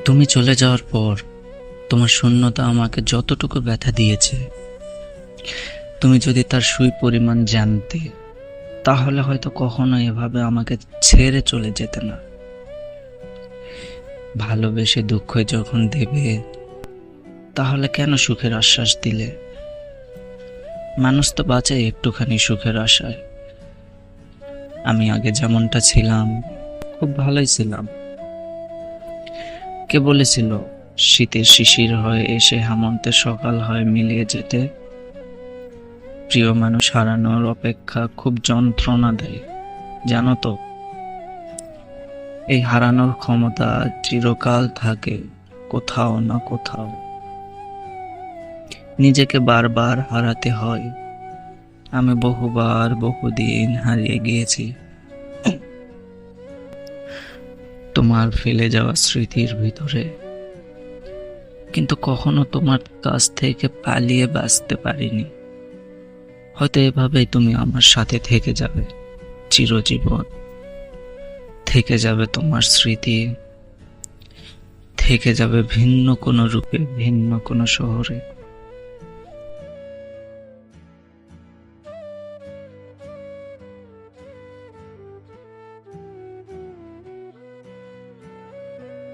তুমি চলে যাওয়ার পর তোমার শূন্যতা আমাকে যতটুকু ব্যথা দিয়েছে, তুমি যদি তার সুই পরিমাণ জানতে, তাহলে হয়তো কখনো এভাবে আমাকে ছেড়ে চলে যেতে না। ভালোবেসে দুঃখ যখন দেবে, তাহলে কেন সুখের আশ্বাস দিলে? মানুষ তো বাঁচে একটুখানি সুখের আশায়। আমি আগে যেমনটা ছিলাম, খুব ভালোই ছিলাম। কে বলেছিল শীতের শিশির হয়ে এসে হেমন্তের সকাল হয় মিলিয়ে যেতে? প্রিয় মানুষ হারানোর অপেক্ষা খুব যন্ত্রণা দেয়, জানো তো। এই হারানোর ক্ষমতা চিরকাল থাকে কোথাও না কোথাও। নিজেকে বারবার হারাতে হয়। আমি বহুবার বহুদিন হারিয়ে গিয়েছি তোমার ফেলে যাওয়া স্মৃতির ভিতরে, কিন্তু কখনো তোমার কাছ থেকে পালিয়ে বাঁচতে পারিনি। হয়তো এভাবেই তুমি আমার সাথে থেকে যাবে চিরজীবন। থেকে যাবে তোমার স্মৃতি, থেকে যাবে ভিন্ন কোনো রূপে, ভিন্ন কোনো শহরে।